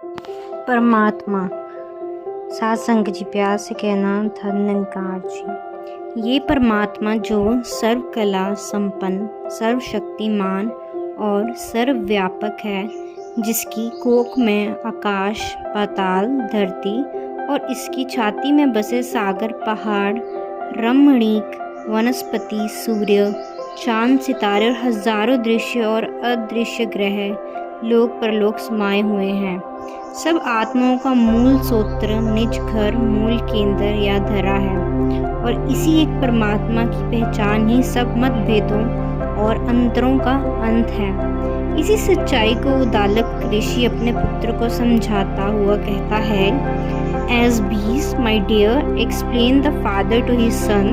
परमात्मा। सत्संग जी प्यार से कहना था निरंकार जी। ये परमात्मा जो सर्व कला संपन्न, सर्वशक्तिमान और सर्वव्यापक है, जिसकी कोख में आकाश, पाताल, धरती और इसकी छाती में बसे सागर, पहाड़, रमणीक वनस्पति, सूर्य, चांद, सितारे और हजारों दृश्य और अदृश्य ग्रह लोक परलोक समाये हुए हैं। सब आत्माओं का मूल सूत्र, निज घर, मूल केंद्र या धरा है और इसी एक परमात्मा की पहचान ही सब मतभेदों और अंतरों का अंत है। इसी सच्चाई को उदालक ऋषि अपने पुत्र को समझाता हुआ कहता है, As bees, my dear, explained the father to his son,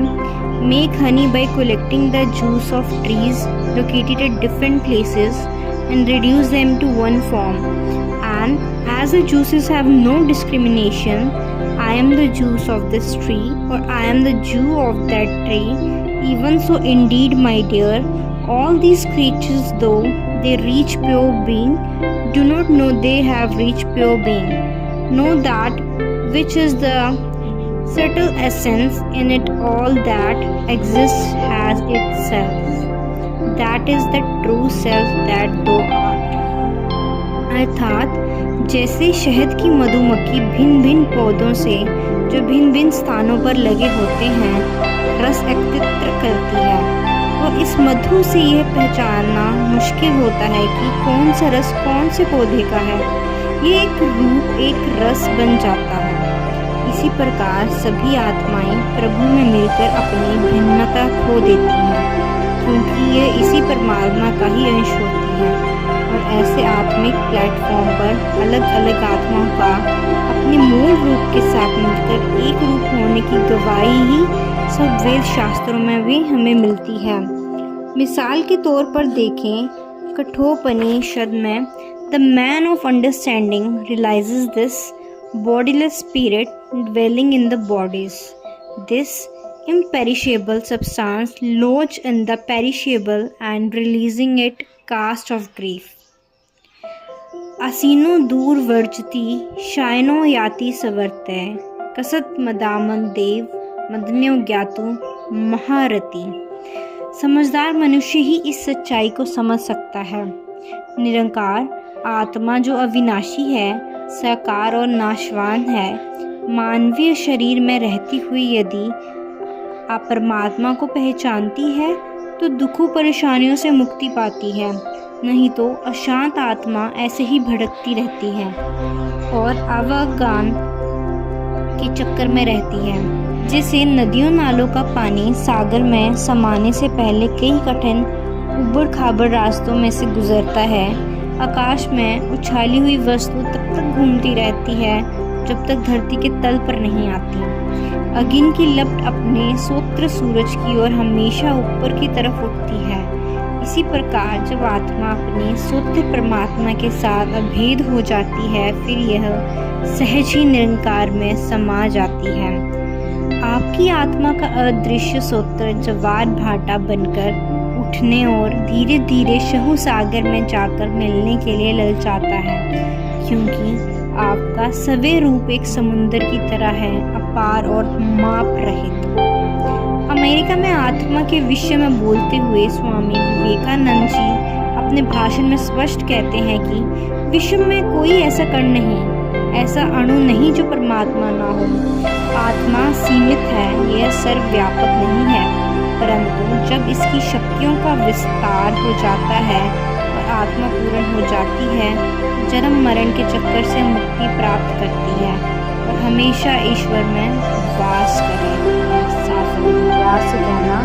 make honey by collecting the juice of trees located at different places and reduce them to one form. And as the juices have no discrimination, I am the juice of this tree, or I am the Jew of that tree. Even so, indeed, my dear, all these creatures, though they reach pure being, do not know they have reached pure being. Know that which is the subtle essence in it all that exists has itself. That is the true self that thou art. अर्थात जैसे शहद की मधुमक्खी भिन्न भिन्न पौधों से जो भिन्न भिन्न स्थानों पर लगे होते हैं रस एकत्र करती है, और इस मधु से यह पहचानना मुश्किल होता है कि कौन सा रस कौन से पौधे का है। ये एक रूप, एक रस बन जाता है। इसी प्रकार सभी आत्माएं प्रभु में मिलकर अपनी भिन्नता खो देती हैं, क्योंकि ये इसी परमात्मा का ही अंश होती है। और ऐसे आत्मिक प्लेटफॉर्म पर अलग अलग आत्माओं का अपने मूल रूप के साथ मिलकर एक रूप होने की गवाही ही सब वेद शास्त्रों में भी हमें मिलती है। मिसाल के तौर पर देखें, कठोपनिषद में The man of understanding realizes this bodiless spirit dwelling in the bodies, this imperishable substance lodged in the perishable and releasing it cast of grief. असीनो दूर वर्जती शायनो याति सवर्ते कसत मदामन देव मदन्यो ज्ञातु महारती। समझदार मनुष्य ही इस सच्चाई को समझ सकता है। निरंकार आत्मा जो अविनाशी है, साकार और नाशवान है, मानवीय शरीर में रहती हुई यदि आप परमात्मा को पहचानती है तो दुखों परेशानियों से मुक्ति पाती है, नहीं तो अशांत आत्मा ऐसे ही भटकती रहती है और अवज्ञान के चक्कर में रहती है। जैसे नदियों नालों का पानी सागर में समाने से पहले कई कठिन उबड़ खाबड़ रास्तों में से गुजरता है, आकाश में उछाली हुई वस्तु तब तक घूमती रहती है जब तक धरती के तल पर नहीं आती। अग्नि की लपट अपने स्रोत सूरज की ओर हमेशा ऊपर की तरफ उठती है। इसी प्रकार जब आत्मा अपने स्रोत परमात्मा के साथ अभेद हो जाती है, फिर यह सहज ही निरंकार में समा जाती है। आपकी आत्मा का अदृश्य स्रोत ज्वार भाटा बनकर उठने और धीरे धीरे शहु सागर में जाकर मिलने के लिए ललचाता है, क्योंकि आपका सवै रूप एक समुद्र की तरह है, अपार और माप रहित। अमेरिका में आत्मा के विषय में बोलते हुए स्वामी विवेकानंद जी अपने भाषण में स्पष्ट कहते हैं कि विश्व में कोई ऐसा कण नहीं, ऐसा अणु नहीं जो परमात्मा ना हो। आत्मा सीमित है, यह सर्वव्यापक नहीं है, परंतु जब इसकी शक्तियों का विस्तार हो जाता है और आत्मा पूर्ण हो जाती है, जन्म मरण के चक्कर से मुक्ति प्राप्त करती है और हमेशा ईश्वर में वास करे। साफ कहना